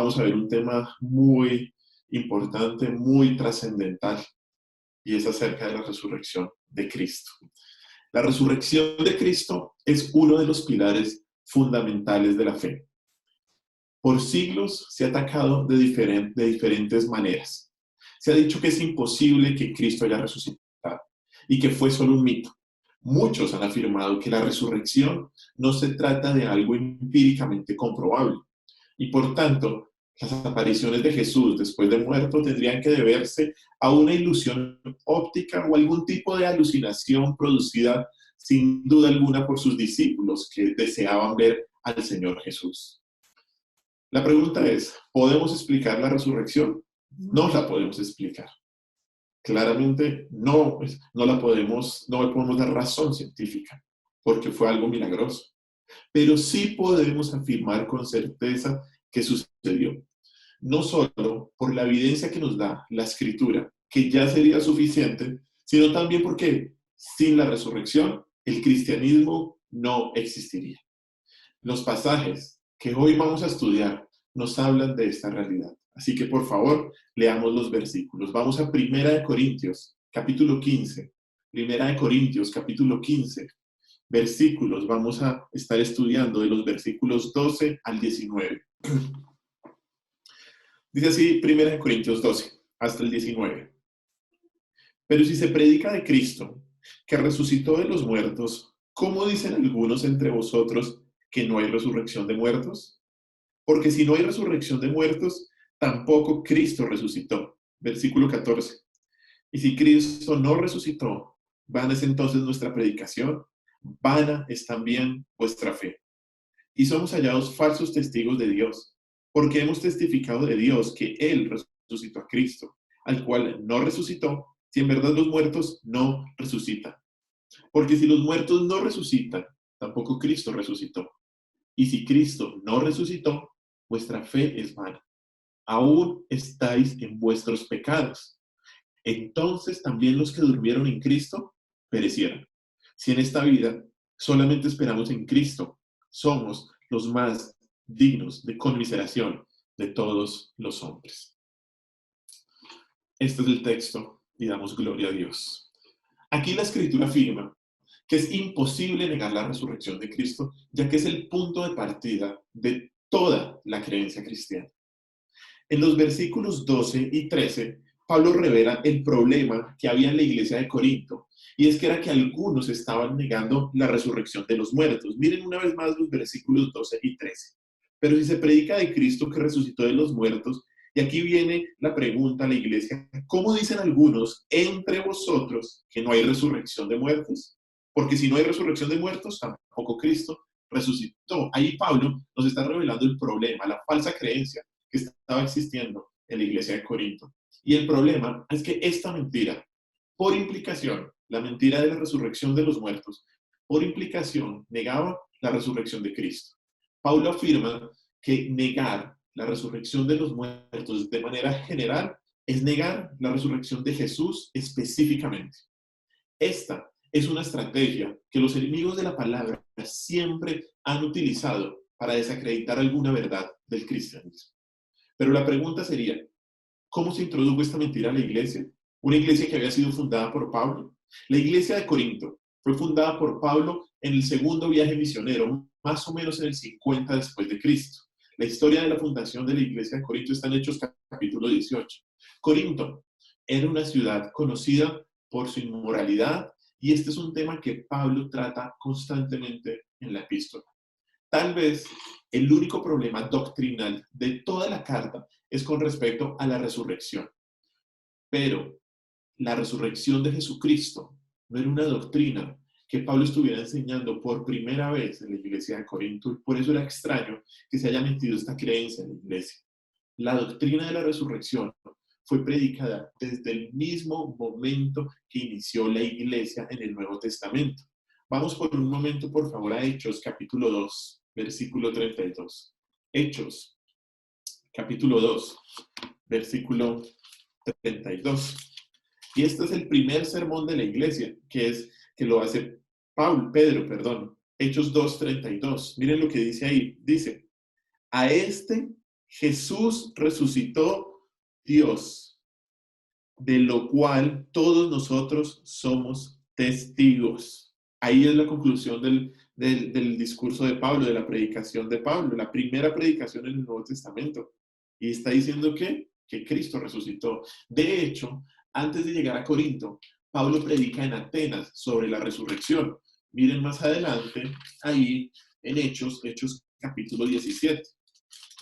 vamos a ver un tema muy importante, muy trascendental, y es acerca de la resurrección de Cristo. La resurrección de Cristo es uno de los pilares fundamentales de la fe. Por siglos se ha atacado de diferentes maneras. Se ha dicho que es imposible que Cristo haya resucitado y que fue solo un mito. Muchos han afirmado que la resurrección no se trata de algo empíricamente comprobable y por tanto las apariciones de Jesús después de muerto tendrían que deberse a una ilusión óptica o algún tipo de alucinación producida sin duda alguna por sus discípulos que deseaban ver al Señor Jesús. La pregunta es, ¿podemos explicar la resurrección? No la podemos explicar. Claramente no le podemos dar razón científica, porque fue algo milagroso. Pero sí podemos afirmar con certeza que sucedió. No solo por la evidencia que nos da la Escritura, que ya sería suficiente, sino también porque sin la resurrección el cristianismo no existiría. Los pasajes que hoy vamos a estudiar nos hablan de esta realidad. Así que por favor, leamos los versículos. Vamos a 1 Corintios, capítulo 15. 1 Corintios, capítulo 15. Versículos, vamos a estar estudiando de los versículos 12 al 19. Dice así 1 Corintios 12, hasta el 19. Pero si se predica de Cristo, que resucitó de los muertos, ¿cómo dicen algunos entre vosotros que no hay resurrección de muertos? Porque si no hay resurrección de muertos, tampoco Cristo resucitó. Versículo 14. Y si Cristo no resucitó, vana es entonces nuestra predicación, vana es también vuestra fe. Y somos hallados falsos testigos de Dios, porque hemos testificado de Dios que Él resucitó a Cristo, al cual no resucitó, si en verdad los muertos no resucitan. Porque si los muertos no resucitan, tampoco Cristo resucitó. Y si Cristo no resucitó, vuestra fe es vana. Aún estáis en vuestros pecados. Entonces también los que durmieron en Cristo perecieron. Si en esta vida solamente esperamos en Cristo, somos los más dignos de conmiseración de todos los hombres. Este es el texto y damos gloria a Dios. Aquí la Escritura afirma que es imposible negar la resurrección de Cristo, ya que es el punto de partida de toda la creencia cristiana. En los versículos 12 y 13, Pablo revela el problema que había en la iglesia de Corinto, y es que era que algunos estaban negando la resurrección de los muertos. Miren una vez más los versículos 12 y 13. Pero si se predica de Cristo que resucitó de los muertos, y aquí viene la pregunta a la iglesia, ¿cómo dicen algunos entre vosotros que no hay resurrección de muertos? Porque si no hay resurrección de muertos, tampoco Cristo resucitó. Ahí Pablo nos está revelando el problema, la falsa creencia que estaba existiendo en la iglesia de Corinto. Y el problema es que esta mentira, por implicación, la mentira de la resurrección de los muertos, por implicación, negaba la resurrección de Cristo. Pablo afirma que negar la resurrección de los muertos de manera general es negar la resurrección de Jesús específicamente. Esta es una estrategia que los enemigos de la palabra siempre han utilizado para desacreditar alguna verdad del cristianismo. Pero la pregunta sería, ¿cómo se introdujo esta mentira a la iglesia? Una iglesia que había sido fundada por Pablo. La iglesia de Corinto fue fundada por Pablo en el segundo viaje misionero, más o menos en el 50 después de Cristo. La historia de la fundación de la iglesia de Corinto está en Hechos capítulo 18. Corinto era una ciudad conocida por su inmoralidad y este es un tema que Pablo trata constantemente en la epístola. Tal vez el único problema doctrinal de toda la carta es con respecto a la resurrección. Pero la resurrección de Jesucristo no era una doctrina que Pablo estuviera enseñando por primera vez en la iglesia de Corinto y por eso era extraño que se haya metido esta creencia en la iglesia. La doctrina de la resurrección fue predicada desde el mismo momento que inició la iglesia en el Nuevo Testamento. Vamos por un momento, por favor, a Hechos, capítulo 2, versículo 32. Hechos, capítulo 2, versículo 32. Y este es el primer sermón de la iglesia, que lo hace Pedro. Hechos 2:32. Miren lo que dice ahí. Dice, a este Jesús resucitó Dios, de lo cual todos nosotros somos testigos. Ahí es la conclusión del discurso de Pablo, de la predicación de Pablo, la primera predicación en el Nuevo Testamento. Y está diciendo que Cristo resucitó. De hecho, antes de llegar a Corinto, Pablo predica en Atenas sobre la resurrección. Miren más adelante, ahí en Hechos capítulo 17.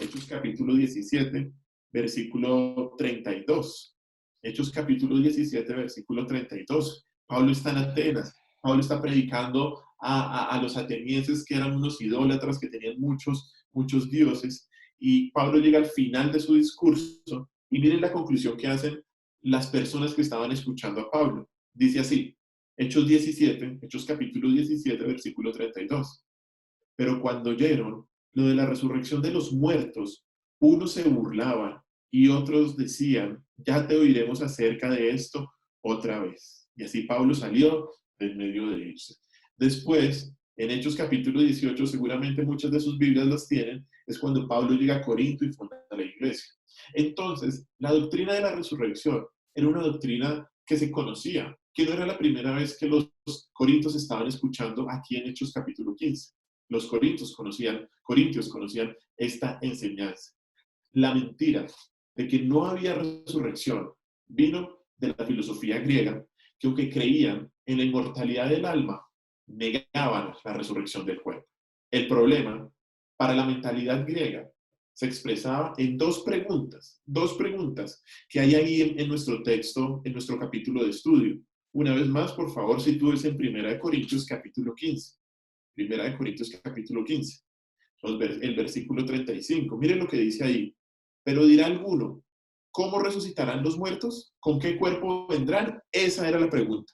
Hechos capítulo 17, versículo 32. Hechos capítulo 17, versículo 32. Pablo está en Atenas. Pablo está predicando a los atenienses, que eran unos idólatras, que tenían muchos dioses. Y Pablo llega al final de su discurso y miren la conclusión que hacen las personas que estaban escuchando a Pablo. Dice así, Hechos capítulo 17, versículo 32. Pero cuando oyeron lo de la resurrección de los muertos, unos se burlaban y otros decían, ya te oiremos acerca de esto otra vez. Y así Pablo salió de medio de ellos. Después, en Hechos capítulo 18, seguramente muchas de sus Biblias las tienen, es cuando Pablo llega a Corinto y funda la iglesia. Entonces, la doctrina de la resurrección era una doctrina que se conocía, que no era la primera vez que los corintios estaban escuchando aquí en Hechos capítulo 15. Los corintios conocían esta enseñanza. La mentira de que no había resurrección vino de la filosofía griega, que aunque creían en la inmortalidad del alma, negaban la resurrección del cuerpo. El problema para la mentalidad griega se expresaba en dos preguntas que hay ahí en nuestro texto, en nuestro capítulo de estudio. Una vez más, por favor, sitúese en 1 Corintios capítulo 15. 1 Corintios capítulo 15, el versículo 35. Miren lo que dice ahí. Pero dirá alguno, ¿cómo resucitarán los muertos? ¿Con qué cuerpo vendrán? Esa era la pregunta.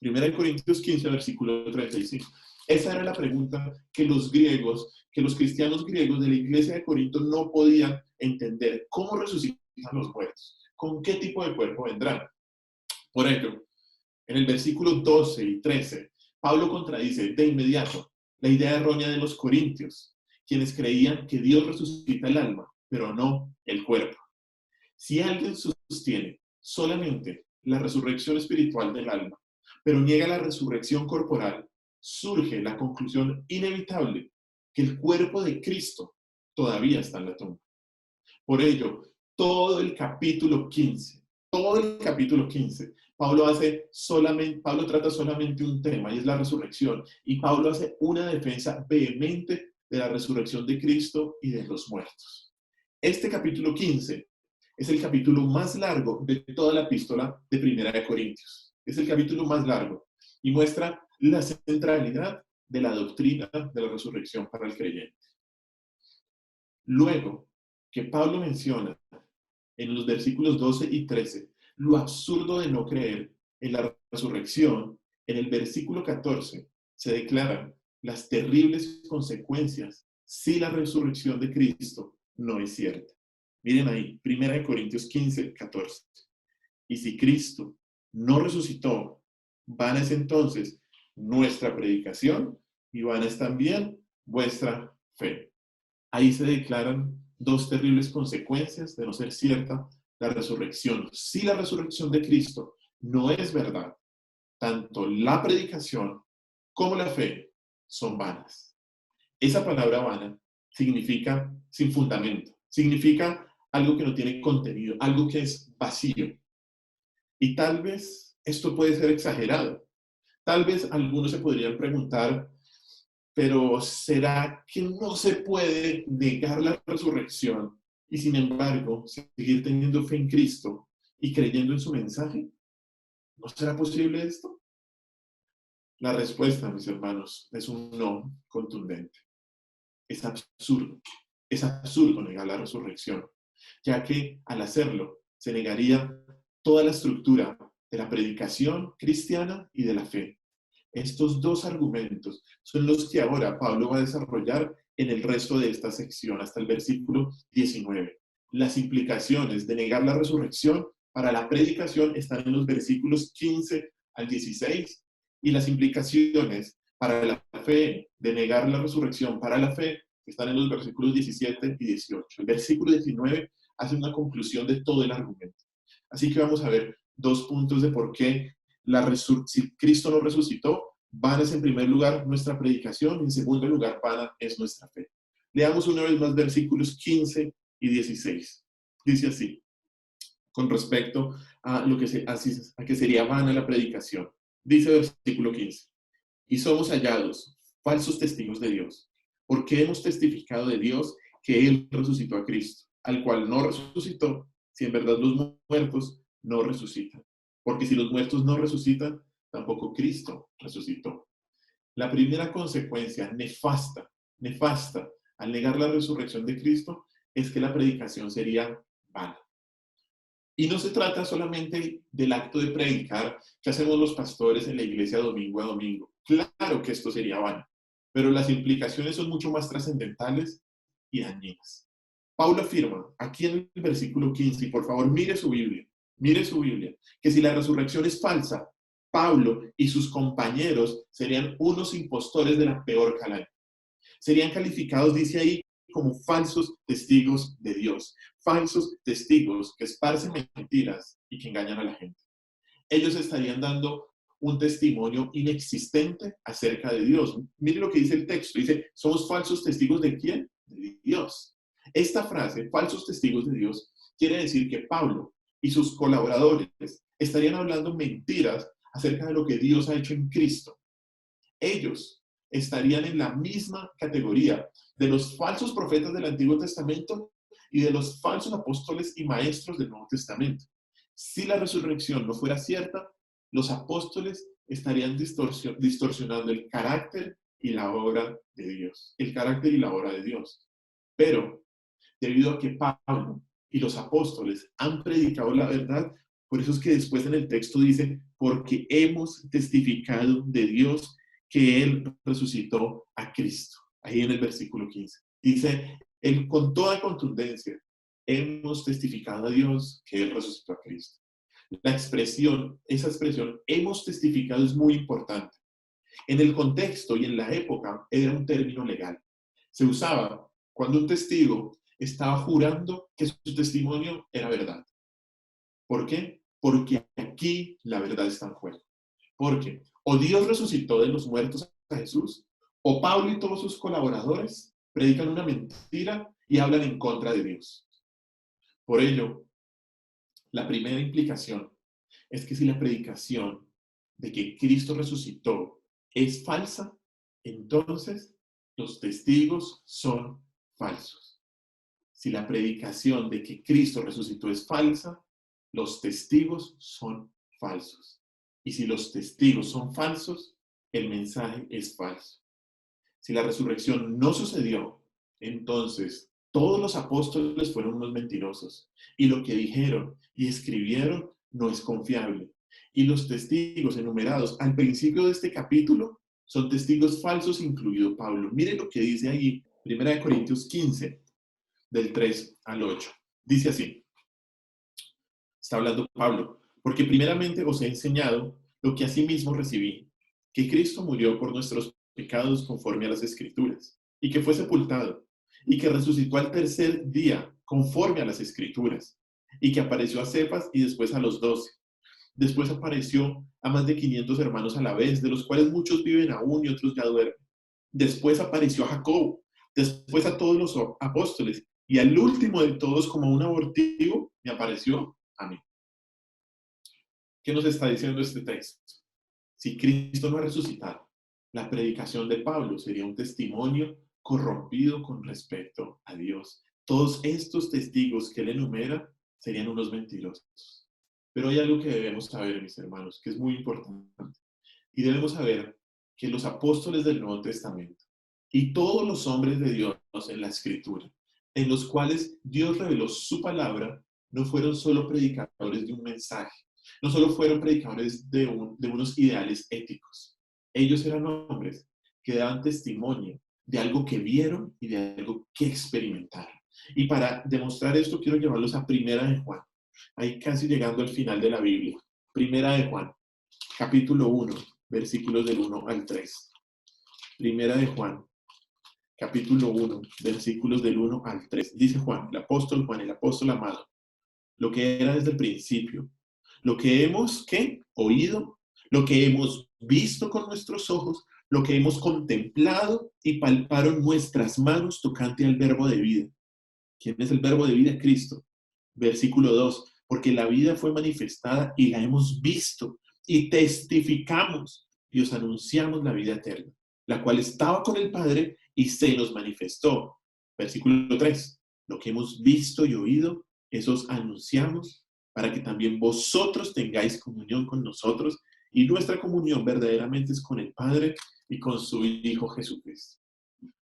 1 Corintios 15, versículo 35. Esa era la pregunta que los griegos, que los cristianos griegos de la iglesia de Corinto no podían entender. ¿Cómo resucitan los muertos? ¿Con qué tipo de cuerpo vendrán? Por ello, en el versículo 12 y 13, Pablo contradice de inmediato la idea errónea de los corintios, quienes creían que Dios resucita el alma, pero no el cuerpo. Si alguien sostiene solamente la resurrección espiritual del alma, pero niega la resurrección corporal, surge la conclusión inevitable que el cuerpo de Cristo todavía está en la tumba. Por ello, todo el capítulo 15, Pablo trata solamente un tema y es la resurrección. Y Pablo hace una defensa vehemente de la resurrección de Cristo y de los muertos. Este capítulo 15 es el capítulo más largo de toda la epístola de Primera de Corintios. Es el capítulo más largo y muestra la centralidad de la doctrina de la resurrección para el creyente. Luego que Pablo menciona en los versículos 12 y 13 lo absurdo de no creer en la resurrección, en el versículo 14 se declaran las terribles consecuencias si la resurrección de Cristo no es cierta. Miren ahí, 1 Corintios 15, 14. Y si Cristo no resucitó, vana es entonces nuestra predicación y vana es también vuestra fe. Ahí se declaran dos terribles consecuencias de no ser cierta la resurrección. Si la resurrección de Cristo no es verdad, tanto la predicación como la fe son vanas. Esa palabra vana significa sin fundamento, significa algo que no tiene contenido, algo que es vacío. Y tal vez esto puede ser exagerado. Tal vez algunos se podrían preguntar, pero ¿será que no se puede negar la resurrección y sin embargo seguir teniendo fe en Cristo y creyendo en su mensaje? ¿No será posible esto? La respuesta, mis hermanos, es un no contundente. Es absurdo negar la resurrección, ya que al hacerlo se negaría toda la estructura de la predicación cristiana y de la fe. Estos dos argumentos son los que ahora Pablo va a desarrollar en el resto de esta sección, hasta el versículo 19. Las implicaciones de negar la resurrección para la predicación están en los versículos 15 al 16, y las implicaciones para la fe, de negar la resurrección para la fe, Están en los versículos 17 y 18. El versículo 19 hace una conclusión de todo el argumento. Así que vamos a ver dos puntos de por qué si Cristo no resucitó, vana es en primer lugar nuestra predicación y en segundo lugar vana es nuestra fe. Leamos una vez más versículos 15 y 16. Dice así, con respecto a lo que, a que sería vana la predicación. Dice versículo 15, y somos hallados falsos testigos de Dios, porque hemos testificado de Dios que Él resucitó a Cristo, al cual no resucitó, si en verdad los muertos no resucitan. Porque si los muertos no resucitan, tampoco Cristo resucitó. La primera consecuencia nefasta, al negar la resurrección de Cristo, es que la predicación sería vana. Y no se trata solamente del acto de predicar que hacemos los pastores en la iglesia domingo a domingo. Claro que esto sería vano, pero las implicaciones son mucho más trascendentales y dañinas. Pablo afirma aquí en el versículo 15, y por favor mire su Biblia, que si la resurrección es falsa, Pablo y sus compañeros serían unos impostores de la peor calaña. Serían calificados, dice ahí, como falsos testigos de Dios, falsos testigos que esparcen mentiras y que engañan a la gente. Ellos estarían dando un testimonio inexistente acerca de Dios. Mire lo que dice el texto, dice, ¿somos falsos testigos de quién? De Dios. Esta frase, falsos testigos de Dios, quiere decir que Pablo y sus colaboradores estarían hablando mentiras acerca de lo que Dios ha hecho en Cristo. Ellos estarían en la misma categoría de los falsos profetas del Antiguo Testamento y de los falsos apóstoles y maestros del Nuevo Testamento. Si la resurrección no fuera cierta, los apóstoles estarían distorsionando el carácter y la obra de Dios. El carácter y la obra de Dios. Pero, debido a que Pablo y los apóstoles han predicado la verdad, por eso es que después en el texto dice, porque hemos testificado de Dios que Él resucitó a Cristo. Ahí en el versículo 15. Dice, Él con toda contundencia, hemos testificado a Dios que Él resucitó a Cristo. Esa expresión, hemos testificado, es muy importante. En el contexto y en la época era un término legal. Se usaba cuando un testigo estaba jurando que su testimonio era verdad. ¿Por qué? Porque aquí la verdad está en juego. Porque o Dios resucitó de los muertos a Jesús, o Pablo y todos sus colaboradores predican una mentira y hablan en contra de Dios. Por ello, la primera implicación es que si la predicación de que Cristo resucitó es falsa, entonces los testigos son falsos. Si la predicación de que Cristo resucitó es falsa, los testigos son falsos. Y si los testigos son falsos, el mensaje es falso. Si la resurrección no sucedió, entonces todos los apóstoles fueron unos mentirosos. Y lo que dijeron y escribieron no es confiable. Y los testigos enumerados al principio de este capítulo son testigos falsos, incluido Pablo. Miren lo que dice ahí, 1 Corintios 15, del 3 al 8. Dice así, está hablando Pablo, porque primeramente os he enseñado lo que asimismo recibí, que Cristo murió por nuestros pecados conforme a las Escrituras, y que fue sepultado, y que resucitó al tercer día conforme a las Escrituras, y que apareció a Cefas y después a los 12. Después apareció a más de 500 hermanos a la vez, de los cuales muchos viven aún y otros ya duermen. Después apareció a Jacobo, después a todos los apóstoles, y al último de todos, como un abortivo, me apareció a mí. ¿Qué nos está diciendo este texto? Si Cristo no ha resucitado, la predicación de Pablo sería un testimonio corrompido con respecto a Dios. Todos estos testigos que él enumera serían unos mentirosos. Pero hay algo que debemos saber, mis hermanos, que es muy importante. Y debemos saber que los apóstoles del Nuevo Testamento y todos los hombres de Dios en la Escritura, en los cuales Dios reveló su palabra, no fueron solo predicadores de un mensaje, no solo fueron predicadores de unos ideales éticos. Ellos eran hombres que daban testimonio de algo que vieron y de algo que experimentaron. Y para demostrar esto quiero llevarlos a Primera de Juan, ahí casi llegando al final de la Biblia. Primera de Juan, capítulo 1, versículos del 1 al 3. Primera de Juan, capítulo 1, versículos del 1 al 3. Dice Juan, el apóstol amado, lo que era desde el principio, lo que hemos, ¿qué? Oído, lo que hemos visto con nuestros ojos, lo que hemos contemplado y palparon nuestras manos tocante al verbo de vida. ¿Quién es el verbo de vida? Cristo. Versículo 2, porque la vida fue manifestada y la hemos visto y testificamos y os anunciamos la vida eterna, la cual estaba con el Padre y se nos manifestó. Versículo 3, lo que hemos visto y oído, eso os anunciamos para que también vosotros tengáis comunión con nosotros y nuestra comunión verdaderamente es con el Padre y con su Hijo Jesucristo.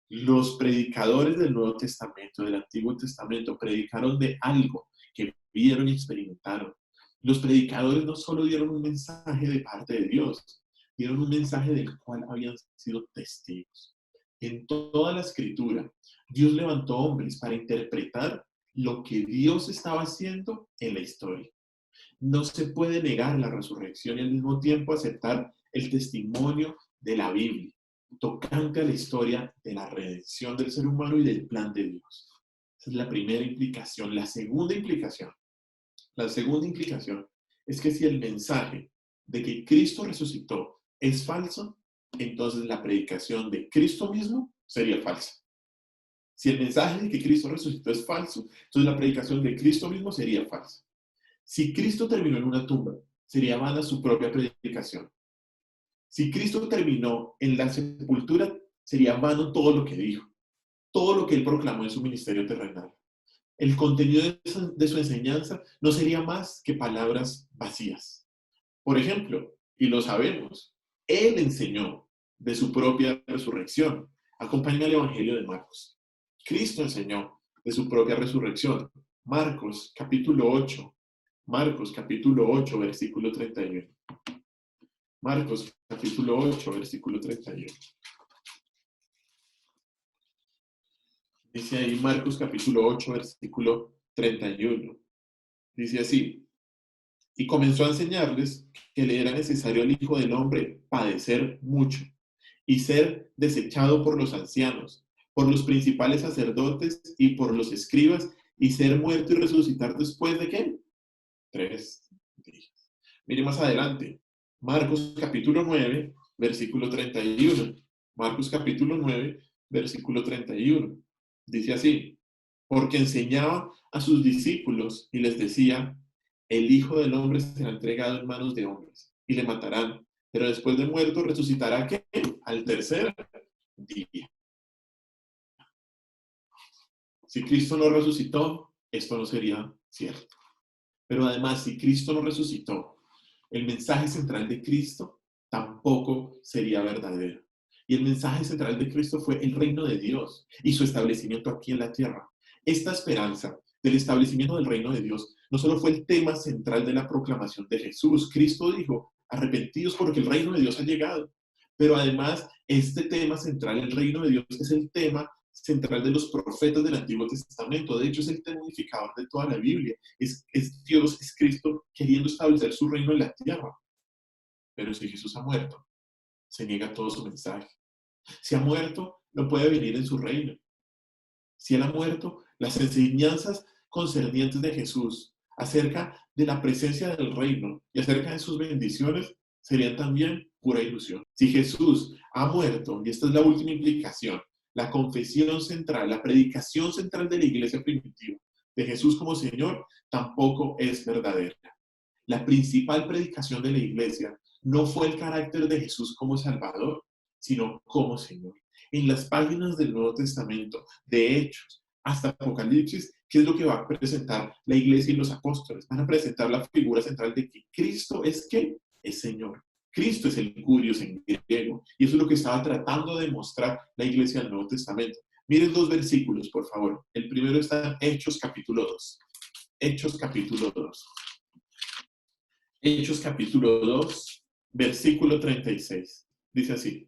Los predicadores del Nuevo Testamento, del Antiguo Testamento, predicaron de algo que vieron y experimentaron. Los predicadores no solo dieron un mensaje de parte de Dios, dieron un mensaje del cual habían sido testigos. En toda la Escritura, Dios levantó hombres para interpretar lo que Dios estaba haciendo en la historia. No se puede negar la resurrección y al mismo tiempo aceptar el testimonio de la Biblia, tocante a la historia de la redención del ser humano y del plan de Dios. Esa es la primera implicación. La segunda implicación es que si el mensaje de que Cristo resucitó es falso, entonces la predicación de Cristo mismo sería falsa. Si el mensaje de que Cristo resucitó es falso, entonces la predicación de Cristo mismo sería falsa. Si Cristo terminó en una tumba, sería vana su propia predicación. Si Cristo terminó en la sepultura, sería vano todo lo que dijo, todo lo que él proclamó en su ministerio terrenal. El contenido de su enseñanza no sería más que palabras vacías. Por ejemplo, y lo sabemos, él enseñó de su propia resurrección. Acompáñame al Evangelio de Marcos. Cristo enseñó de su propia resurrección. Marcos capítulo 8. Marcos capítulo 8, versículo 31. Marcos capítulo 8, versículo 31. Dice ahí Marcos capítulo 8, versículo 31. Dice así, y comenzó a enseñarles que le era necesario al Hijo del Hombre padecer mucho y ser desechado por los ancianos, por los principales sacerdotes y por los escribas, y ser muerto y resucitar después de ¿qué? 3 días. Mire más adelante, Marcos capítulo 9, versículo 31. Marcos capítulo 9, versículo 31. Dice así, porque enseñaba a sus discípulos y les decía, el Hijo del Hombre será entregado en manos de hombres y le matarán, pero después de muerto resucitará ¿qué? Al tercer día. Si Cristo no resucitó, esto no sería cierto. Pero además, si Cristo no resucitó, el mensaje central de Cristo tampoco sería verdadero. Y el mensaje central de Cristo fue el reino de Dios y su establecimiento aquí en la tierra. Esta esperanza del establecimiento del reino de Dios no solo fue el tema central de la proclamación de Jesús. Cristo dijo, arrepentidos porque el reino de Dios ha llegado. Pero además, este tema central, el reino de Dios, es el tema central de los profetas del Antiguo Testamento. De hecho, es el tema unificador de toda la Biblia. Es Dios, es Cristo queriendo establecer su reino en la tierra. Pero si Jesús ha muerto, se niega todo su mensaje. Si ha muerto, no puede venir en su reino. Si Él ha muerto, las enseñanzas concernientes de Jesús acerca de la presencia del reino y acerca de sus bendiciones serían también pura ilusión. Si Jesús ha muerto, y esta es la última implicación, la confesión central, la predicación central de la iglesia primitiva de Jesús como Señor, tampoco es verdadera. La principal predicación de la iglesia no fue el carácter de Jesús como Salvador, sino como Señor. En las páginas del Nuevo Testamento, de Hechos hasta Apocalipsis, ¿qué es lo que va a presentar la iglesia y los apóstoles? Van a presentar la figura central de que Cristo es ¿qué? Es Señor. Cristo es el Curios en griego. Y eso es lo que estaba tratando de mostrar la iglesia del Nuevo Testamento. Miren dos versículos, por favor. El primero está en Hechos capítulo 2. Hechos capítulo 2. Hechos capítulo 2, versículo 36. Dice así.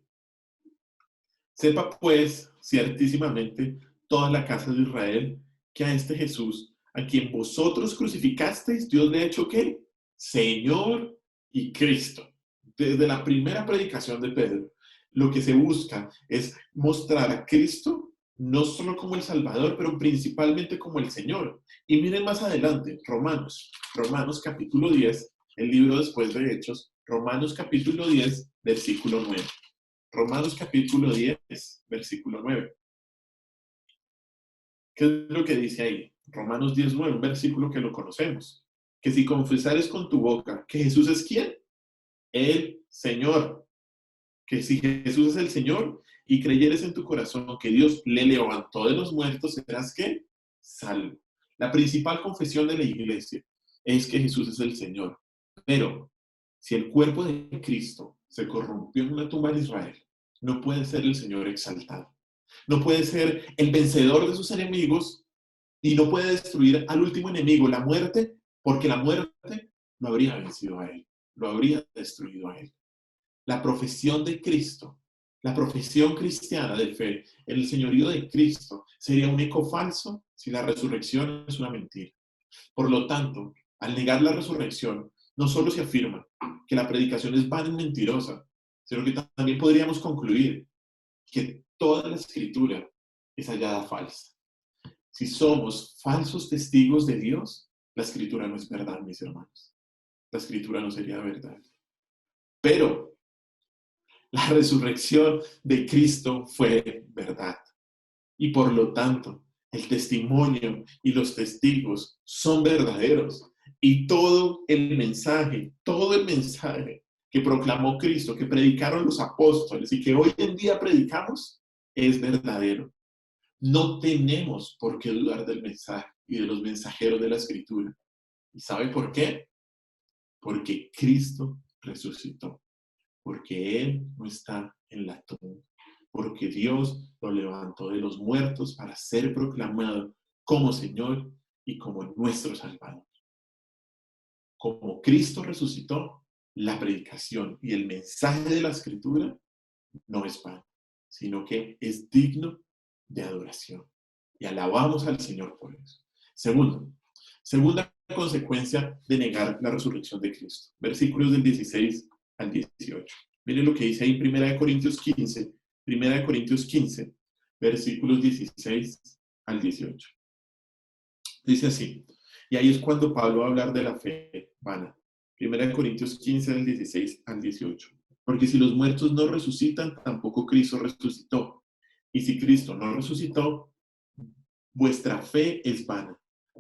Sepa pues ciertísimamente toda la casa de Israel que a este Jesús, a quien vosotros crucificasteis, Dios le ha hecho ¿qué? Señor y Cristo. Desde la primera predicación de Pedro, Lo que se busca es mostrar a Cristo no solo como el Salvador, pero principalmente como el Señor. Y miren más adelante, Romanos capítulo 10, el libro después de Hechos, Romanos capítulo 10, versículo 9. Romanos capítulo 10, versículo 9. ¿Qué es lo que dice ahí? Romanos 10, 9, un versículo que lo conocemos. Que si confesares con tu boca que Jesús es ¿quién? El Señor. Que si Jesús es el Señor y creyeres en tu corazón que Dios le levantó de los muertos, serás ¿qué? Salvo. La principal confesión de la iglesia es que Jesús es el Señor. Pero si el cuerpo de Cristo se corrompió en una tumba en Israel, no puede ser el Señor exaltado. No puede ser el vencedor de sus enemigos y no puede destruir al último enemigo, la muerte, porque la muerte lo habría vencido a él, lo habría destruido a él. La profesión de Cristo, la profesión cristiana de fe en el señorío de Cristo sería un eco falso si la resurrección es una mentira. Por lo tanto, al negar la resurrección, no solo se afirma que la predicación es vana y mentirosa, sino que también podríamos concluir que toda la escritura es hallada falsa. Si somos falsos testigos de Dios, la escritura no es verdad, mis hermanos. La escritura no sería verdad. Pero la resurrección de Cristo fue verdad. Y por lo tanto, el testimonio y los testigos son verdaderos. Y todo el mensaje que proclamó Cristo, que predicaron los apóstoles y que hoy en día predicamos, es verdadero. No tenemos por qué dudar del mensaje y de los mensajeros de la Escritura. ¿Y sabe por qué? Porque Cristo resucitó. Porque Él no está en la tumba. Porque Dios lo levantó de los muertos para ser proclamado como Señor y como nuestro Salvador. Como Cristo resucitó, la predicación y el mensaje de la Escritura no es vano, sino que es digno de adoración. Y alabamos al Señor por eso. Segunda consecuencia de negar la resurrección de Cristo. Versículos del 16 al 18. Miren lo que dice ahí en 1 Corintios 15, 1 Corintios 15, versículos 16 al 18. Dice así, y ahí es cuando Pablo va a hablar de la fe vana. 1 Corintios 15, del 16 al 18. Porque si los muertos no resucitan, tampoco Cristo resucitó. Y si Cristo no resucitó, vuestra fe es vana.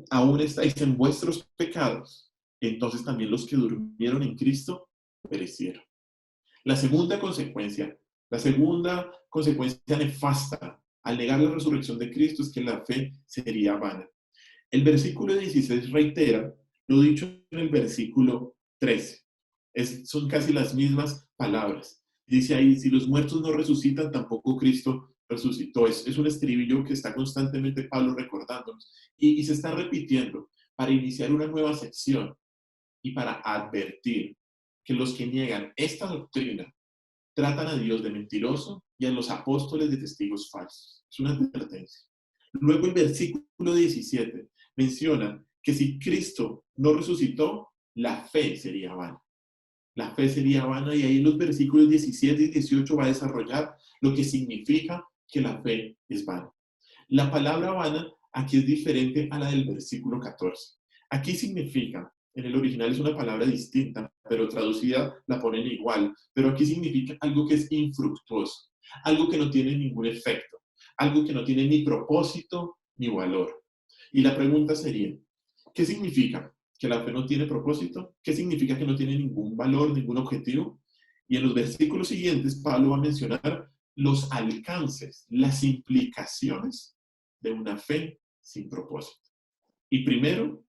Aún estáis en vuestros pecados. Entonces también los que durmieron en Cristo perecieron. La segunda consecuencia nefasta al negar la resurrección de Cristo es que la fe sería vana. El versículo 16 reitera lo dicho en el versículo 13. Son casi las mismas palabras. Dice ahí, si los muertos no resucitan, tampoco Cristo resucitó. Es un estribillo que está constantemente Pablo recordándonos y se está repitiendo para iniciar una nueva sección y para advertir que los que niegan esta doctrina tratan a Dios de mentiroso y a los apóstoles de testigos falsos. Es una advertencia. Luego el versículo 17 menciona que si Cristo no resucitó, la fe sería vana. La fe sería vana y ahí en los versículos 17 y 18 va a desarrollar lo que significa que la fe es vana. La palabra vana aquí es diferente a la del versículo 14. Aquí significa, en el original es una palabra distinta, pero traducida la ponen igual, pero aquí significa algo que es infructuoso, algo que no tiene ningún efecto, algo que no tiene ni propósito ni valor. Y la pregunta sería, ¿qué significa que la fe no tiene propósito? ¿Qué significa que no tiene ningún valor, ningún objetivo? Y en los versículos siguientes, Pablo va a mencionar los alcances, las implicaciones de una fe sin propósito. Y primero,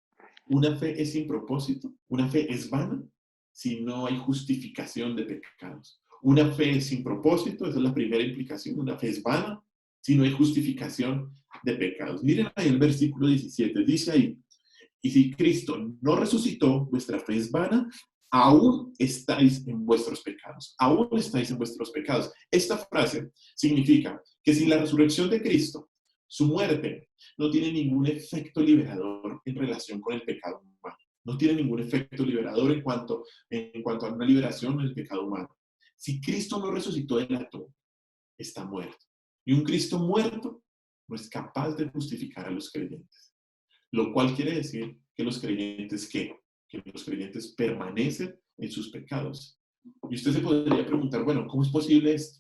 una fe es sin propósito, una fe es vana si no hay justificación de pecados. Una fe es sin propósito, esa es la primera implicación, una fe es vana si no hay justificación de pecados. Miren ahí el versículo 17, dice ahí, y si Cristo no resucitó, vuestra fe es vana, aún estáis en vuestros pecados, aún estáis en vuestros pecados. Esta frase significa que si la resurrección de Cristo, su muerte, no tiene ningún efecto liberador en relación con el pecado humano, no tiene ningún efecto liberador en cuanto a una liberación del pecado humano. Si Cristo no resucitó de la tumba, está muerto. Y un Cristo muerto no es capaz de justificar a los creyentes. Lo cual quiere decir que los creyentes, ¿qué? Que los creyentes permanecen en sus pecados. Y usted se podría preguntar, bueno, ¿cómo es posible esto?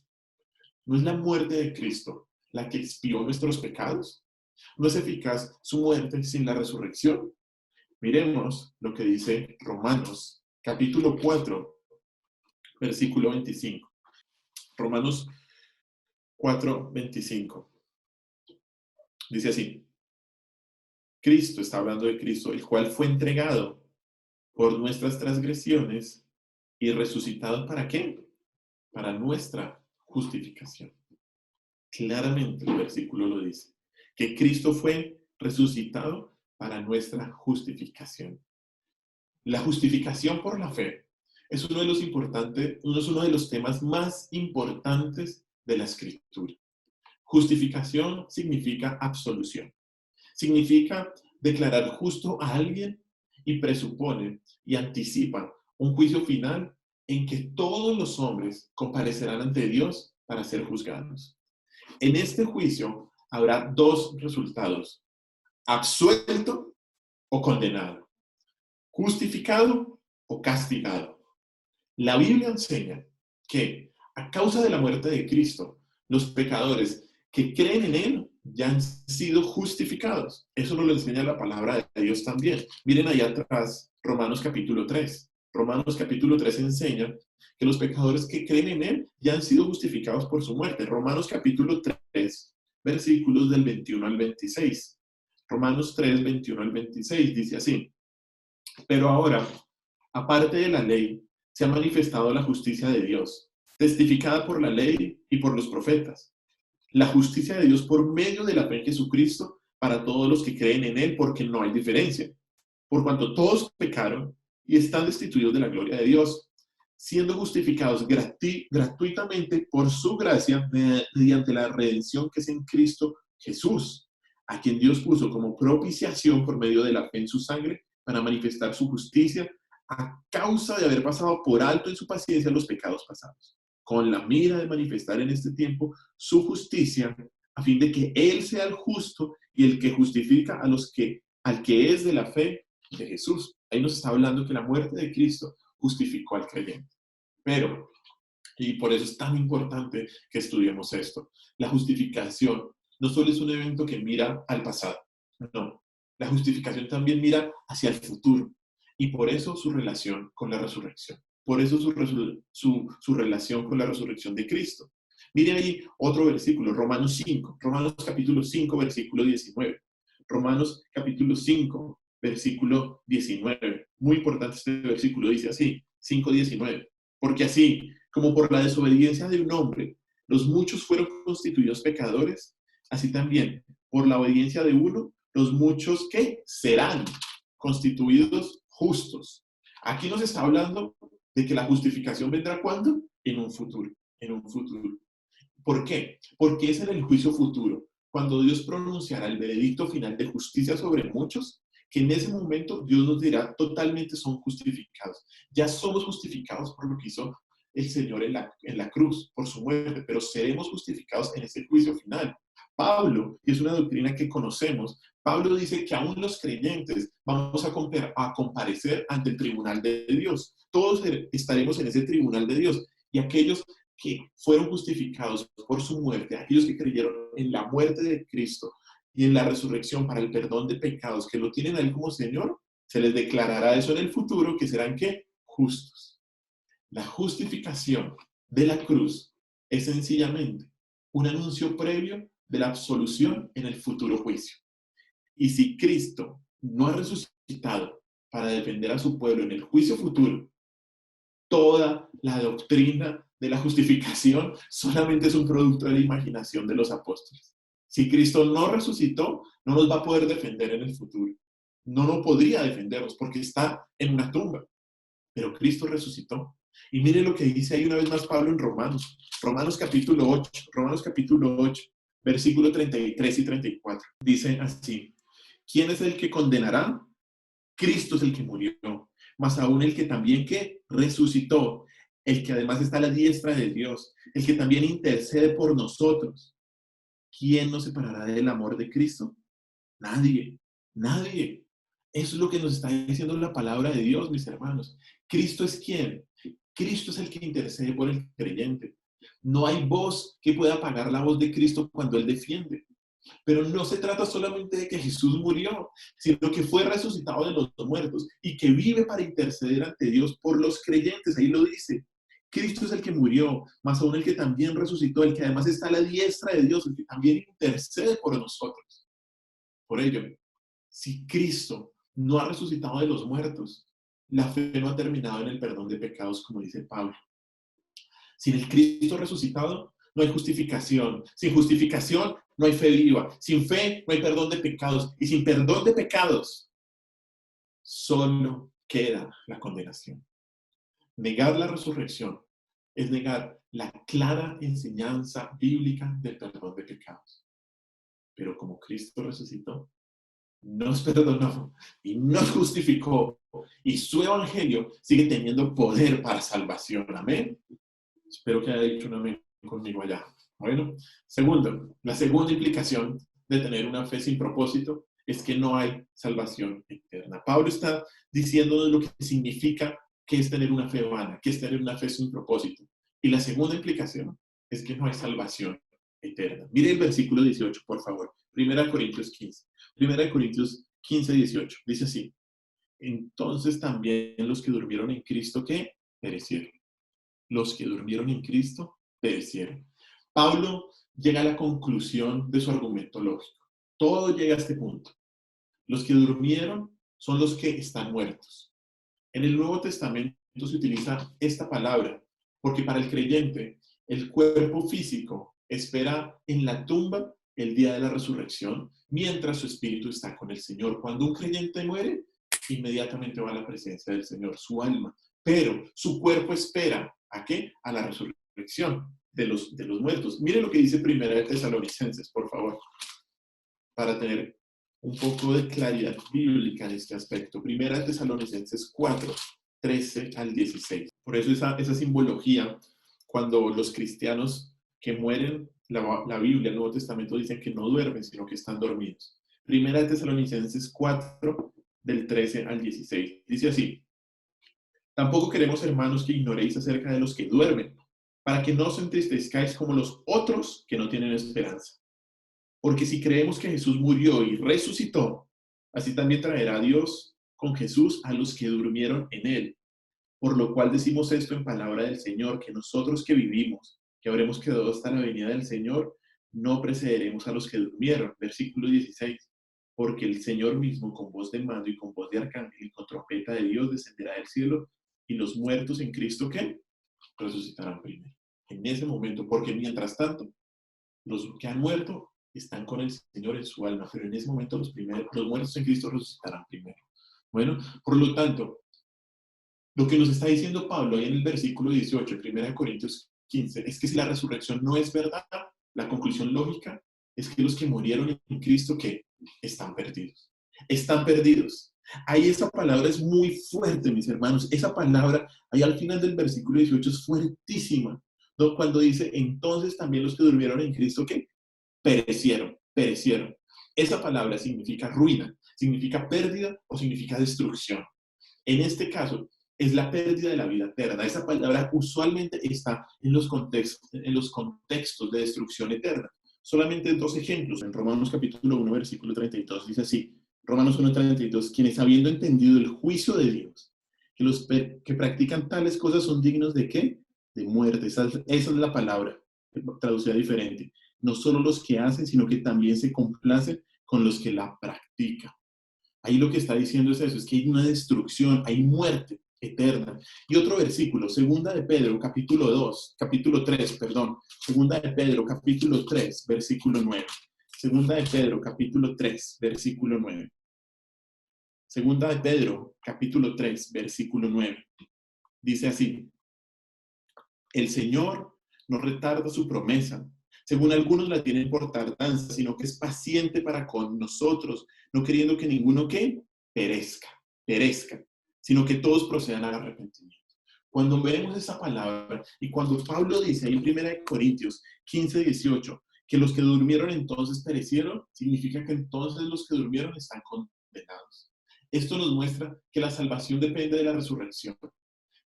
¿No es la muerte de Cristo la que expió nuestros pecados? ¿No es eficaz su muerte sin la resurrección? Miremos lo que dice Romanos, capítulo 4, versículo 25. Romanos 4, 25. Dice así: Cristo, está hablando de Cristo, el cual fue entregado por nuestras transgresiones y resucitado, ¿para qué? Para nuestra justificación. Claramente el versículo lo dice, que Cristo fue resucitado para nuestra justificación. La justificación por la fe es uno de los uno de los temas más importantes de la Escritura. Justificación significa absolución. Significa declarar justo a alguien y presupone y anticipa un juicio final en que todos los hombres comparecerán ante Dios para ser juzgados. En este juicio habrá dos resultados: absuelto o condenado, justificado o castigado. La Biblia enseña que a causa de la muerte de Cristo, los pecadores que creen en Él ya han sido justificados. Eso nos lo enseña la palabra de Dios también. Miren allá atrás, Romanos capítulo 3. Romanos capítulo 3 enseña que los pecadores que creen en Él ya han sido justificados por su muerte. Romanos capítulo 3, versículos del 21 al 26. Romanos 3, 21 al 26 dice así: Pero ahora, aparte de la ley, se ha manifestado la justicia de Dios, testificada por la ley y por los profetas. La justicia de Dios por medio de la fe en Jesucristo para todos los que creen en Él, porque no hay diferencia. Por cuanto todos pecaron y están destituidos de la gloria de Dios, siendo justificados gratuitamente por su gracia mediante la redención que es en Cristo Jesús, a quien Dios puso como propiciación por medio de la fe en su sangre para manifestar su justicia a causa de haber pasado por alto en su paciencia los pecados pasados, con la mira de manifestar en este tiempo su justicia, a fin de que Él sea el justo y el que justifica al que es de la fe de Jesús. Ahí nos está hablando que la muerte de Cristo justificó al creyente. Pero, y por eso es tan importante que estudiemos esto, la justificación no solo es un evento que mira al pasado, no. La justificación también mira hacia el futuro, y por eso su relación con la resurrección. Por eso su relación con la resurrección de Cristo. Miren ahí otro versículo, Romanos 5, Romanos capítulo 5, versículo 19. Romanos capítulo 5, versículo 19. Muy importante este versículo, dice así, 5:19. Porque así como por la desobediencia de un hombre, los muchos fueron constituidos pecadores, así también por la obediencia de uno, los muchos que serán constituidos justos. Aquí nos está hablando de que la justificación vendrá ¿cuándo? En un futuro, en un futuro. ¿Por qué? Porque es en el juicio futuro, cuando Dios pronunciará el veredicto final de justicia sobre muchos, que en ese momento Dios nos dirá totalmente son justificados. Ya somos justificados por lo que hizo el Señor en la cruz, por su muerte, pero seremos justificados en ese juicio final. Pablo, y es una doctrina que conocemos, Pablo dice que aún los creyentes vamos a comparecer ante el tribunal de Dios. Todos estaremos en ese tribunal de Dios. Y aquellos que fueron justificados por su muerte, aquellos que creyeron en la muerte de Cristo y en la resurrección para el perdón de pecados, que lo tienen a Él como Señor, se les declarará eso en el futuro, que serán ¿qué? Justos. La justificación de la cruz es sencillamente un anuncio previo de la absolución en el futuro juicio. Y si Cristo no ha resucitado para defender a su pueblo en el juicio futuro, toda la doctrina de la justificación solamente es un producto de la imaginación de los apóstoles. Si Cristo no resucitó, no nos va a poder defender en el futuro. No podría defendernos porque está en una tumba. Pero Cristo resucitó. Y mire lo que dice ahí una vez más Pablo en Romanos. Romanos capítulo 8, versículo 33 y 34. Dice así: ¿Quién es el que condenará? Cristo es el que murió, mas aún el que también que resucitó, el que además está a la diestra de Dios, el que también intercede por nosotros, ¿quién nos separará del amor de Cristo? Nadie, nadie. Eso es lo que nos está diciendo la palabra de Dios, mis hermanos. ¿Cristo es quién? Cristo es el que intercede por el creyente. No hay voz que pueda apagar la voz de Cristo cuando Él defiende. Pero no se trata solamente de que Jesús murió, sino que fue resucitado de los muertos y que vive para interceder ante Dios por los creyentes. Ahí lo dice. Cristo es el que murió, más aún el que también resucitó, el que además está a la diestra de Dios, el que también intercede por nosotros. Por ello, si Cristo no ha resucitado de los muertos, la fe no ha terminado en el perdón de pecados, como dice Pablo. Sin el Cristo resucitado, no hay justificación. Sin justificación, no hay fe viva. Sin fe, no hay perdón de pecados. Y sin perdón de pecados, solo queda la condenación. Negar la resurrección es negar la clara enseñanza bíblica del perdón de pecados. Pero como Cristo resucitó, nos perdonó y nos justificó, y su evangelio sigue teniendo poder para salvación. Amén. Espero que haya dicho un amén conmigo allá. Bueno, segundo, la segunda implicación de tener una fe sin propósito es que no hay salvación eterna. Pablo está diciendo lo que significa que es tener una fe vana, que es tener una fe sin propósito. Y la segunda implicación es que no hay salvación eterna. Mire el versículo 18, por favor. 1 Corintios 15. 1 Corintios 15, 18. Dice así: entonces también los que durmieron en Cristo, ¿qué? Perecieron. Los que durmieron en Cristo perecieron. Pablo llega a la conclusión de su argumento lógico. Todo llega a este punto. Los que durmieron son los que están muertos. En el Nuevo Testamento se utiliza esta palabra porque para el creyente el cuerpo físico espera en la tumba el día de la resurrección mientras su espíritu está con el Señor. Cuando un creyente muere, inmediatamente va a la presencia del Señor, su alma. Pero su cuerpo espera, ¿a qué? A la resurrección de los muertos. Miren lo que dice Primera de Tesalonicenses, por favor, para tener un poco de claridad bíblica en este aspecto. Primera de Tesalonicenses 4, 13 al 16. Por eso esa simbología, cuando los cristianos que mueren, la Biblia, el Nuevo Testamento dicen que no duermen, sino que están dormidos. Primera de Tesalonicenses 4, del 13 al 16. Dice así: tampoco queremos, hermanos, que ignoréis acerca de los que duermen, para que no os entristezcáis como los otros que no tienen esperanza. Porque si creemos que Jesús murió y resucitó, así también traerá Dios con Jesús a los que durmieron en él. Por lo cual decimos esto en palabra del Señor, que nosotros que vivimos, que habremos quedado hasta la venida del Señor, no precederemos a los que durmieron. Versículo 16. Porque el Señor mismo, con voz de mando y con voz de arcángel y con trompeta de Dios, descenderá del cielo, y los muertos en Cristo, ¿qué? Resucitarán primero. En ese momento, porque mientras tanto, los que han muerto están con el Señor en su alma, pero en ese momento los muertos en Cristo resucitarán primero. Bueno, por lo tanto, lo que nos está diciendo Pablo ahí en el versículo 18, 1 Corintios 15, es que si la resurrección no es verdad, la conclusión lógica es que los que murieron en Cristo, ¿qué? Están perdidos. Están perdidos. Ahí esa palabra es muy fuerte, mis hermanos. Esa palabra, ahí al final del versículo 18 es fuertísima, ¿no? Cuando dice, entonces también los que durmieron en Cristo, ¿qué? Perecieron, perecieron. Esa palabra significa ruina, significa pérdida o significa destrucción. En este caso, es la pérdida de la vida eterna. Esa palabra usualmente está en los contextos de destrucción eterna. Solamente dos ejemplos. En Romanos capítulo 1, versículo 32, dice así. Romanos 1, 32, quienes habiendo entendido el juicio de Dios, que los que practican tales cosas son dignos ¿de qué? De muerte. Esa es la palabra, traducida diferente. No solo los que hacen, sino que también se complacen con los que la practican. Ahí lo que está diciendo es eso, es que hay una destrucción, hay muerte eterna. Y otro versículo, segunda de Pedro, capítulo 3, perdón. Segunda de Pedro, capítulo 3, versículo 9. Segunda de Pedro, capítulo 3, versículo 9. Segunda de Pedro, capítulo 3, versículo 9. Dice así: el Señor no retarda su promesa, según algunos la tienen por tardanza, sino que es paciente para con nosotros, no queriendo que ninguno, ¿qué? Perezca, sino que todos procedan al arrepentimiento. Cuando vemos esa palabra y cuando Pablo dice ahí en 1 Corintios 15, 18, que los que durmieron entonces perecieron, significa que entonces los que durmieron están condenados. Esto nos muestra que la salvación depende de la resurrección.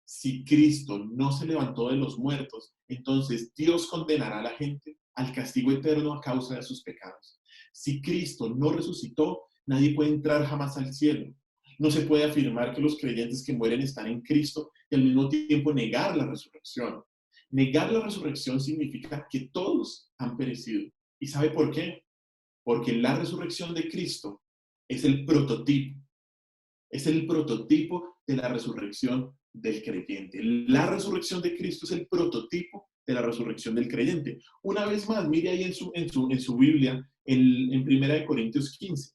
Si Cristo no se levantó de los muertos, entonces Dios condenará a la gente al castigo eterno a causa de sus pecados. Si Cristo no resucitó, nadie puede entrar jamás al cielo. No se puede afirmar que los creyentes que mueren están en Cristo y al mismo tiempo negar la resurrección. Negar la resurrección significa que todos han perecido. ¿Y sabe por qué? Porque la resurrección de Cristo es el prototipo. Es el prototipo de la resurrección del creyente. La resurrección de Cristo es el prototipo de la resurrección del creyente. Una vez más, mire ahí en su Biblia, en 1 Corintios 15.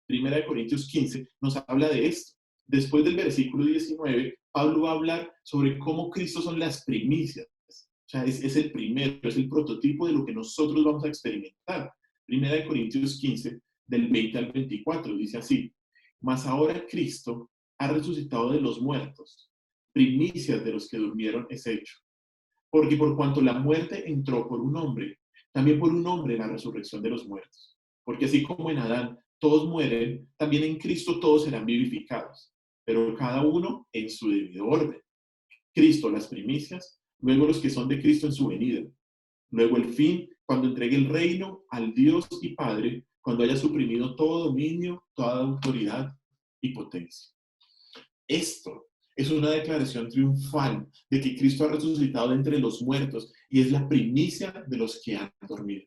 1 Corintios 15 nos habla de esto. Después del versículo 19, Pablo va a hablar sobre cómo Cristo son las primicias. O sea, es el primero, es el prototipo de lo que nosotros vamos a experimentar. 1 Corintios 15, del 20 al 24, dice así: mas ahora Cristo ha resucitado de los muertos, primicias de los que durmieron es hecho. Porque por cuanto la muerte entró por un hombre, también por un hombre la resurrección de los muertos. Porque así como en Adán todos mueren, también en Cristo todos serán vivificados, pero cada uno en su debido orden. Cristo las primicias, luego los que son de Cristo en su venida. Luego el fin, cuando entregue el reino al Dios y Padre, cuando haya suprimido todo dominio, toda autoridad y potencia. Esto es una declaración triunfal de que Cristo ha resucitado de entre los muertos y es la primicia de los que han dormido.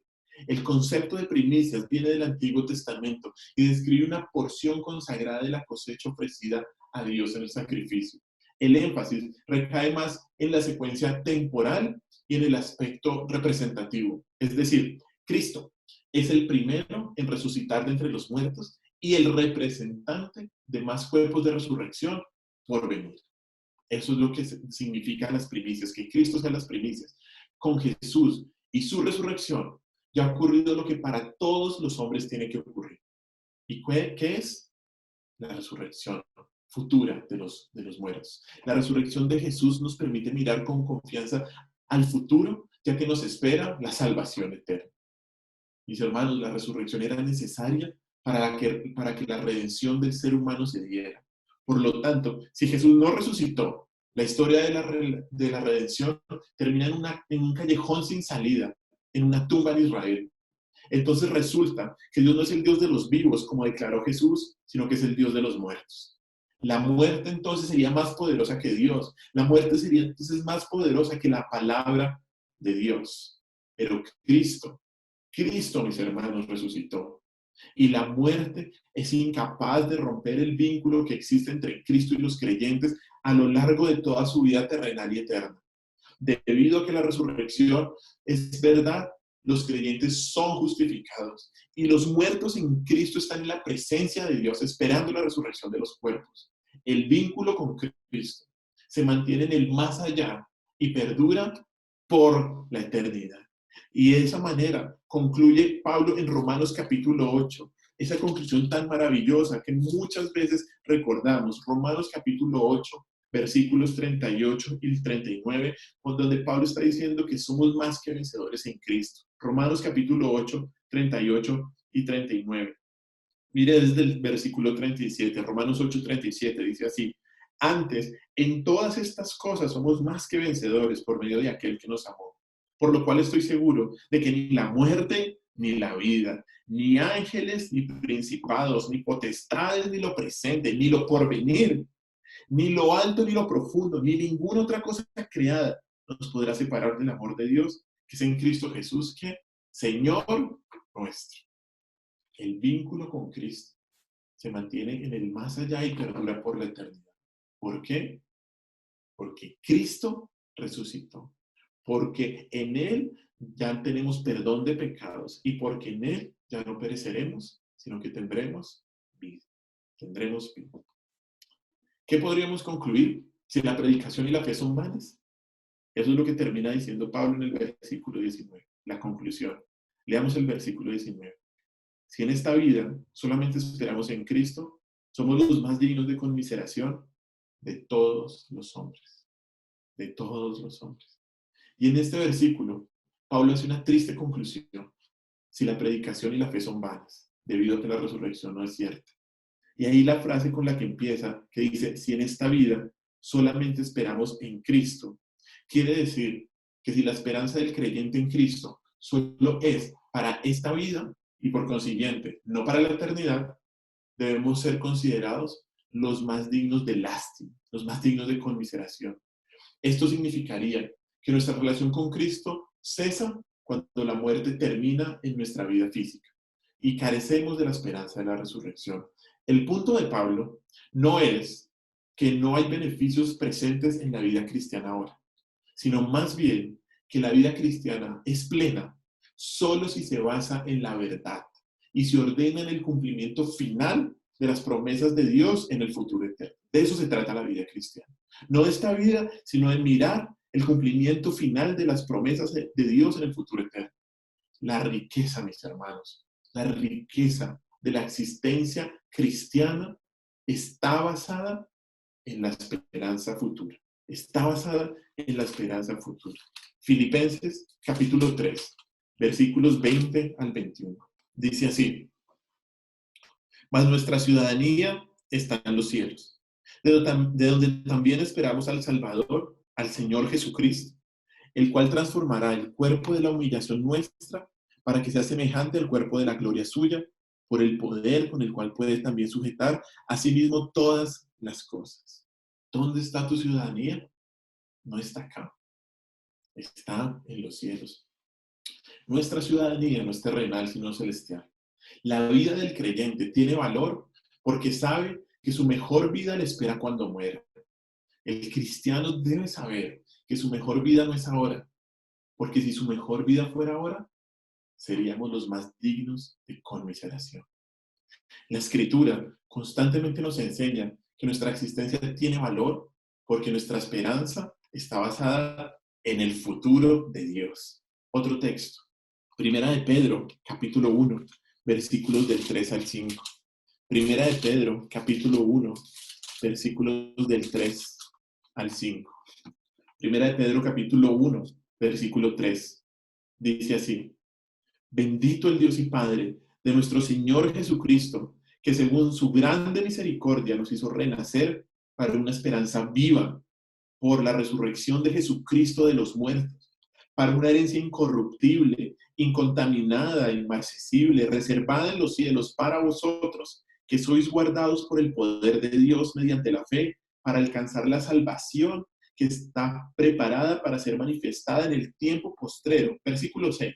El concepto de primicias viene del Antiguo Testamento y describe una porción consagrada de la cosecha ofrecida a Dios en el sacrificio. El énfasis recae más en la secuencia temporal y en el aspecto representativo. Es decir, Cristo es el primero en resucitar de entre los muertos y el representante de más cuerpos de resurrección por venir. Eso es lo que significan las primicias, que Cristo sea las primicias. Con Jesús y su resurrección ya ha ocurrido lo que para todos los hombres tiene que ocurrir. ¿Y qué es? La resurrección futura de los muertos. La resurrección de Jesús nos permite mirar con confianza al futuro, ya que nos espera la salvación eterna. Mis hermanos, la resurrección era necesaria para que la redención del ser humano se diera. Por lo tanto, si Jesús no resucitó, la historia de la redención termina en un callejón sin salida, en una tumba en Israel. Entonces resulta que Dios no es el Dios de los vivos, como declaró Jesús, sino que es el Dios de los muertos. La muerte entonces sería más poderosa que Dios. La muerte sería entonces más poderosa que la palabra de Dios. Pero Cristo, mis hermanos, resucitó. Y la muerte es incapaz de romper el vínculo que existe entre Cristo y los creyentes a lo largo de toda su vida terrenal y eterna. Debido a que la resurrección es verdad, los creyentes son justificados y los muertos en Cristo están en la presencia de Dios esperando la resurrección de los cuerpos. El vínculo con Cristo se mantiene en el más allá y perdura por la eternidad. Y de esa manera concluye Pablo en Romanos capítulo 8, esa conclusión tan maravillosa que muchas veces recordamos. Romanos capítulo 8, versículos 38 y 39, donde Pablo está diciendo que somos más que vencedores en Cristo. Romanos capítulo 8, 38 y 39. Mire desde el versículo 37, Romanos 8, 37, dice así: antes, en todas estas cosas somos más que vencedores por medio de aquel que nos amó. Por lo cual estoy seguro de que ni la muerte, ni la vida, ni ángeles, ni principados, ni potestades, ni lo presente, ni lo porvenir, ni lo alto, ni lo profundo, ni ninguna otra cosa creada nos podrá separar del amor de Dios, que es en Cristo Jesús, que Señor nuestro. El vínculo con Cristo se mantiene en el más allá y perdura por la eternidad. ¿Por qué? Porque Cristo resucitó. Porque en Él ya tenemos perdón de pecados y porque en Él ya no pereceremos, sino que tendremos vida. Tendremos vida. ¿Qué podríamos concluir si la predicación y la fe son vanas? Eso es lo que termina diciendo Pablo en el versículo 19, la conclusión. Leamos el versículo 19. Si en esta vida solamente esperamos en Cristo, somos los más dignos de conmiseración de todos los hombres. de todos los hombres. Y en este versículo, Pablo hace una triste conclusión. Si la predicación y la fe son vanas, debido a que la resurrección no es cierta. Y ahí la frase con la que empieza, que dice, si en esta vida solamente esperamos en Cristo, quiere decir que si la esperanza del creyente en Cristo solo es para esta vida y por consiguiente no para la eternidad, debemos ser considerados los más dignos de lástima, los más dignos de conmiseración. Esto significaría que nuestra relación con Cristo cesa cuando la muerte termina en nuestra vida física y carecemos de la esperanza de la resurrección. El punto de Pablo no es que no hay beneficios presentes en la vida cristiana ahora, sino más bien que la vida cristiana es plena solo si se basa en la verdad y se ordena en el cumplimiento final de las promesas de Dios en el futuro eterno. De eso se trata la vida cristiana. No de esta vida, sino de mirar el cumplimiento final de las promesas de Dios en el futuro eterno. La riqueza, mis hermanos, la riqueza de la existencia cristiana está basada en la esperanza futura. Está basada en la esperanza futura. Filipenses capítulo 3, versículos 20 al 21. Dice así: mas nuestra ciudadanía está en los cielos, de donde también esperamos al Salvador, al Señor Jesucristo, el cual transformará el cuerpo de la humillación nuestra para que sea semejante al cuerpo de la gloria suya, por el poder con el cual puede también sujetar a sí mismo todas las cosas. ¿Dónde está tu ciudadanía? No está acá, está en los cielos. Nuestra ciudadanía no es terrenal, sino celestial. La vida del creyente tiene valor porque sabe que su mejor vida le espera cuando muera. El cristiano debe saber que su mejor vida no es ahora, porque si su mejor vida fuera ahora, seríamos los más dignos de conmiseración. La Escritura constantemente nos enseña que nuestra existencia tiene valor porque nuestra esperanza está basada en el futuro de Dios. Otro texto, Primera de Pedro, capítulo 1, versículos del 3 al 5. Primera de Pedro, capítulo 1, versículos del 3 al 5. Primera de Pedro, capítulo 1, versículo 3. Dice así: bendito el Dios y Padre de nuestro Señor Jesucristo, que según su grande misericordia nos hizo renacer para una esperanza viva por la resurrección de Jesucristo de los muertos, para una herencia incorruptible, incontaminada, inmarcesible, reservada en los cielos para vosotros, que sois guardados por el poder de Dios mediante la fe, para alcanzar la salvación que está preparada para ser manifestada en el tiempo postrero. Versículo 6.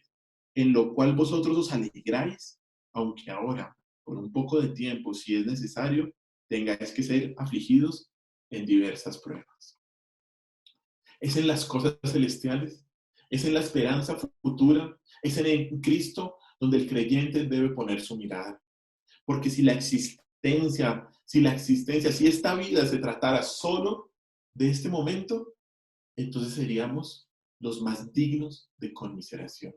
En lo cual vosotros os alegráis, aunque ahora, por un poco de tiempo, si es necesario, tengáis que ser afligidos en diversas pruebas. Es en las cosas celestiales, es en la esperanza futura, es en Cristo donde el creyente debe poner su mirada. Porque si si esta vida se tratara solo de este momento, entonces seríamos los más dignos de conmiseración.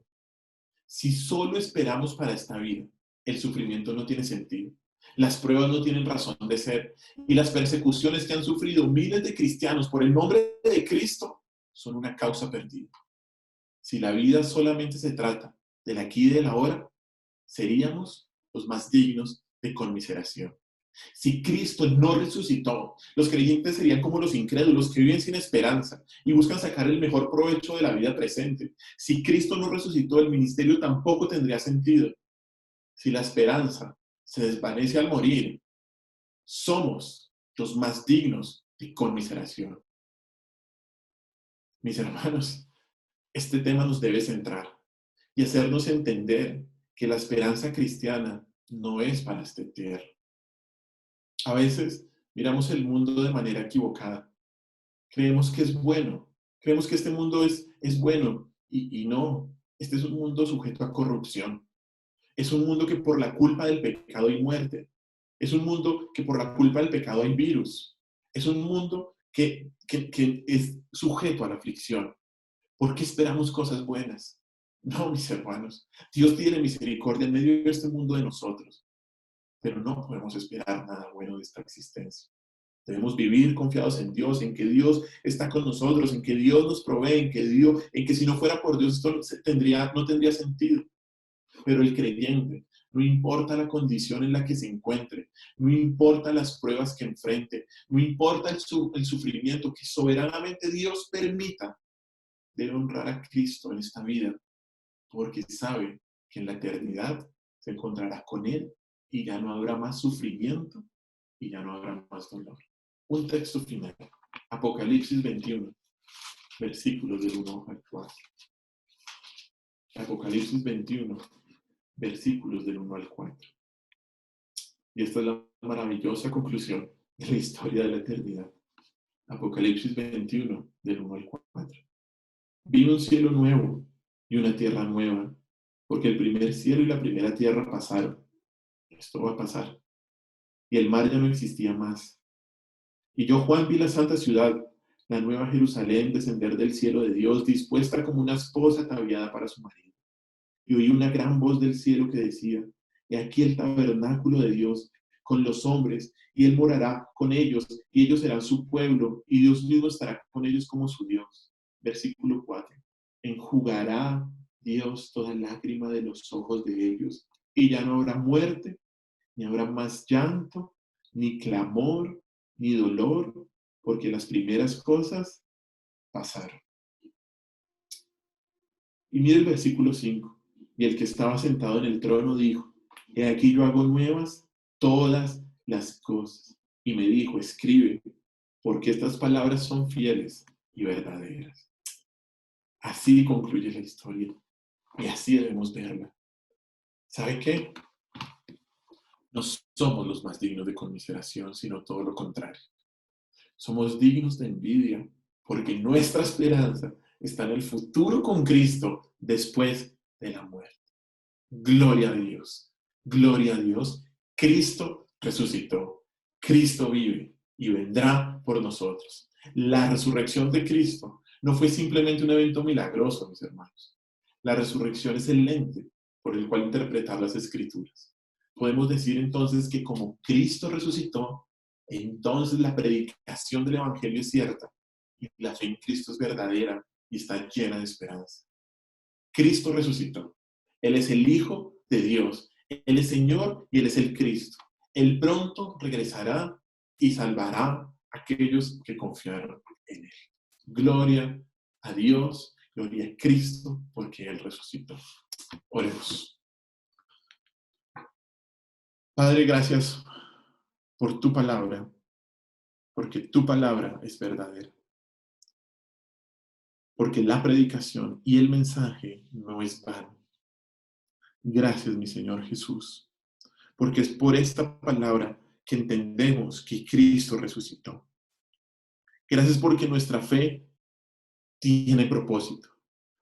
Si solo esperamos para esta vida, el sufrimiento no tiene sentido. Las pruebas no tienen razón de ser. Y las persecuciones que han sufrido miles de cristianos por el nombre de Cristo son una causa perdida. Si la vida solamente se trata del aquí y del ahora, seríamos los más dignos de conmiseración. Si Cristo no resucitó, los creyentes serían como los incrédulos que viven sin esperanza y buscan sacar el mejor provecho de la vida presente. Si Cristo no resucitó, el ministerio tampoco tendría sentido. Si la esperanza se desvanece al morir, somos los más dignos de conmiseración. Mis hermanos, este tema nos debe centrar y hacernos entender que la esperanza cristiana no es para este tierra. A veces miramos el mundo de manera equivocada. Creemos que es bueno. Creemos que este mundo es bueno. Y no. Este es un mundo sujeto a corrupción. Es un mundo que por la culpa del pecado hay muerte. Es un mundo que por la culpa del pecado hay virus. Es un mundo que es sujeto a la aflicción. ¿Por qué esperamos cosas buenas? No, mis hermanos. Dios tiene misericordia en medio de este mundo de nosotros. Pero no podemos esperar nada bueno de esta existencia. Debemos vivir confiados en Dios, en que Dios está con nosotros, en que Dios nos provee, en que si no fuera por Dios esto no tendría sentido. Pero el creyente, no importa la condición en la que se encuentre, no importa las pruebas que enfrente, no importa el sufrimiento que soberanamente Dios permita, debe honrar a Cristo en esta vida, porque sabe que en la eternidad se encontrará con Él y ya no habrá más sufrimiento y ya no habrá más dolor. Un texto final, Apocalipsis 21, versículos del 1 al 4. Apocalipsis 21, versículos del 1 al 4. Y esta es la maravillosa conclusión de la historia de la eternidad. Apocalipsis 21, del 1 al 4. Vi un cielo nuevo y una tierra nueva, porque el primer cielo y la primera tierra pasaron. Esto va a pasar. Y el mar ya no existía más. Y yo, Juan, vi la santa ciudad, la nueva Jerusalén, descender del cielo de Dios, dispuesta como una esposa ataviada para su marido. Y oí una gran voz del cielo que decía: He aquí el tabernáculo de Dios con los hombres, y Él morará con ellos, y ellos serán su pueblo, y Dios mismo estará con ellos como su Dios. Versículo 4. Enjugará Dios toda lágrima de los ojos de ellos, y ya no habrá muerte, ni habrá más llanto, ni clamor, ni dolor, porque las primeras cosas pasaron. Y mira el versículo 5. Y el que estaba sentado en el trono dijo: He aquí yo hago nuevas todas las cosas. Y me dijo: escribe, porque estas palabras son fieles y verdaderas. Así concluye la historia. Y así debemos verla. ¿Sabe qué? No somos los más dignos de conmiseración, sino todo lo contrario. Somos dignos de envidia, porque nuestra esperanza está en el futuro con Cristo después de la muerte. Gloria a Dios, gloria a Dios. Cristo resucitó, Cristo vive y vendrá por nosotros. La resurrección de Cristo no fue simplemente un evento milagroso, mis hermanos. La resurrección es el lente por el cual interpretar las Escrituras. Podemos decir entonces que como Cristo resucitó, entonces la predicación del Evangelio es cierta y la fe en Cristo es verdadera y está llena de esperanza. Cristo resucitó. Él es el Hijo de Dios. Él es Señor y Él es el Cristo. Él pronto regresará y salvará a aquellos que confiaron en Él. Gloria a Dios, gloria a Cristo, porque Él resucitó. Oremos. Padre, gracias por tu palabra, porque tu palabra es verdadera. Porque la predicación y el mensaje no es vano. Gracias, mi Señor Jesús, porque es por esta palabra que entendemos que Cristo resucitó. Gracias porque nuestra fe tiene propósito,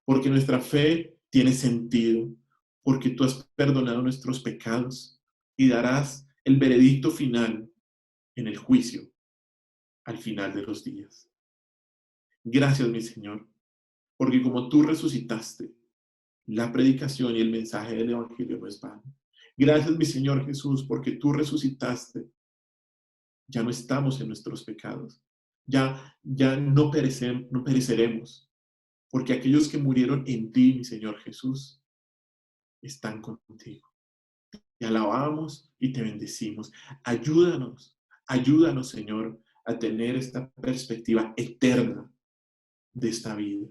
porque nuestra fe tiene sentido, porque tú has perdonado nuestros pecados y darás el veredicto final en el juicio al final de los días. Gracias, mi Señor, porque como tú resucitaste, la predicación y el mensaje del Evangelio no es vano. Gracias, mi Señor Jesús, porque tú resucitaste. Ya no estamos en nuestros pecados. Ya no pereceremos, porque aquellos que murieron en ti, mi Señor Jesús, están contigo. Te alabamos y te bendecimos. Ayúdanos, Señor, a tener esta perspectiva eterna de esta vida.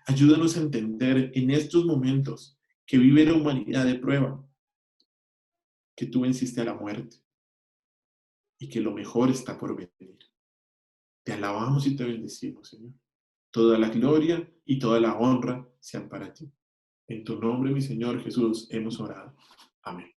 Ayúdanos a entender en estos momentos que vive la humanidad de prueba, que tú venciste a la muerte y que lo mejor está por venir. Te alabamos y te bendecimos, Señor. Toda la gloria y toda la honra sean para ti. En tu nombre, mi Señor Jesús, hemos orado. Amén.